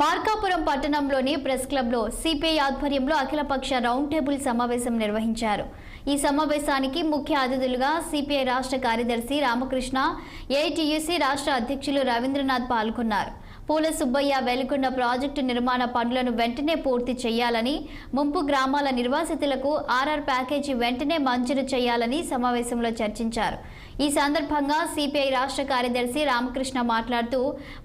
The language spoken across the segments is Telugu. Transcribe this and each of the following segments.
మార్కాపురం పట్టణంలోని ప్రెస్ క్లబ్లో సిపిఐ ఆధ్వర్యంలో అఖిలపక్ష రౌండ్ టేబుల్ సమావేశం నిర్వహించారు. ఈ సమావేశానికి ముఖ్య అతిథులుగా సిపిఐ రాష్ట్ర కార్యదర్శి రామకృష్ణ, ఏఐటియుసి రాష్ట్ర అధ్యక్షులు రవీంద్రనాథ్ పాల్గొన్నారు. పూల సుబ్బయ్య వెలుగొండ ప్రాజెక్టు నిర్మాణ పనులను వెంటనే పూర్తి చేయాలని, ముంపు గ్రామాల నిర్వాసితులకు ఆర్ఆర్ ప్యాకేజీ వెంటనే మంజూరు చేయాలని సమావేశంలో చర్చించారు. ఈ సందర్భంగా సిపిఐ రాష్ట్ర కార్యదర్శి రామకృష్ణ మాట్లాడుతూ,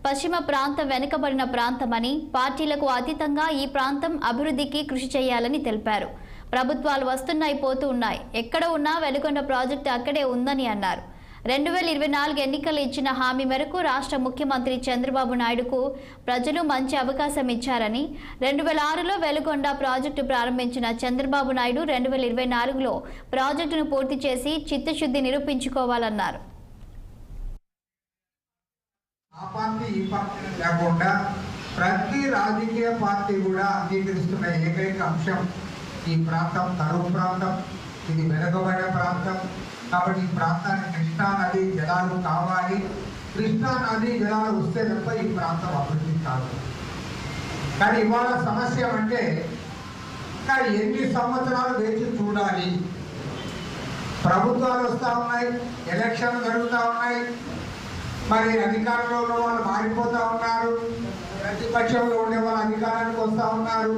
పశ్చిమ ప్రాంతం వెనుకబడిన ప్రాంతమని, పార్టీలకు అతీతంగా ఈ ప్రాంతం అభివృద్ధికి కృషి చేయాలని తెలిపారు. ప్రభుత్వాలు వస్తున్నాయి, పోతూ ఉన్నాయి, ఎక్కడ ఉన్నా వెలుగొండ ప్రాజెక్టు అక్కడే ఉందని అన్నారు. 2024 ఎన్నికలు ఇచ్చిన హామీ మేరకు రాష్ట్ర ముఖ్యమంత్రి చంద్రబాబు నాయుడుకు ప్రజలు మంచి అవకాశం ఇచ్చారని, 2006లో వెలుగొండ ప్రాజెక్టు ప్రారంభించిన చంద్రబాబు నాయుడు 2024లో ప్రాజెక్టును పూర్తి చేసి చిత్తశుద్ధి నిరూపించుకోవాలన్నారు. ప్రతి రాజకీయ పార్టీ కూడా అంగీకరిస్తున్న ఏకైక అంశం ఈ ప్రాంతం కరువు ప్రాంతం, ఇది వెనుకబడిన ప్రాంతం. కాబట్టి ఈ ప్రాంతానికి కృష్ణా నది జలాలు కావాలి. కృష్ణా నది జలాలు వస్తే తప్ప ఈ ప్రాంతం అభివృద్ధి కాదు. కానీ ఇవాళ సమస్య అంటే కానీ ఎన్ని సంవత్సరాలు వేచి చూడాలి. ప్రభుత్వాలు వస్తూ ఉన్నాయి, ఎలక్షన్లు జరుగుతూ ఉన్నాయి, మరి అధికారంలో ఉన్న వాళ్ళు మారిపోతూ ఉన్నారు, ప్రతిపక్షంలో ఉండే వాళ్ళు అధికారానికి వస్తూ ఉన్నారు.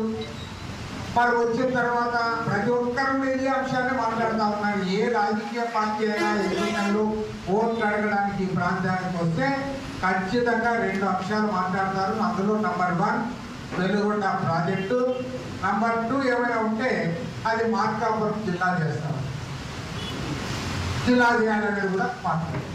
మరి వచ్చిన తర్వాత ప్రతి ఒక్కరు ఇదే అంశాన్ని మాట్లాడుతూ ఉన్నారు. ఏ రాజకీయ పార్టీ అయినా ఎన్నికల్లో ఓట్లు అడగడానికి ఈ ప్రాంతానికి వస్తే ఖచ్చితంగా 2 అంశాలు మాట్లాడతారు. అందులో నంబర్ 1 వెలుగొండ ప్రాజెక్టు, నంబర్ 2 ఏమైనా ఉంటే అది మార్కాపురం జిల్లా చేస్తాం, జిల్లా చేయాలనేది కూడా మాట్లాడతారు.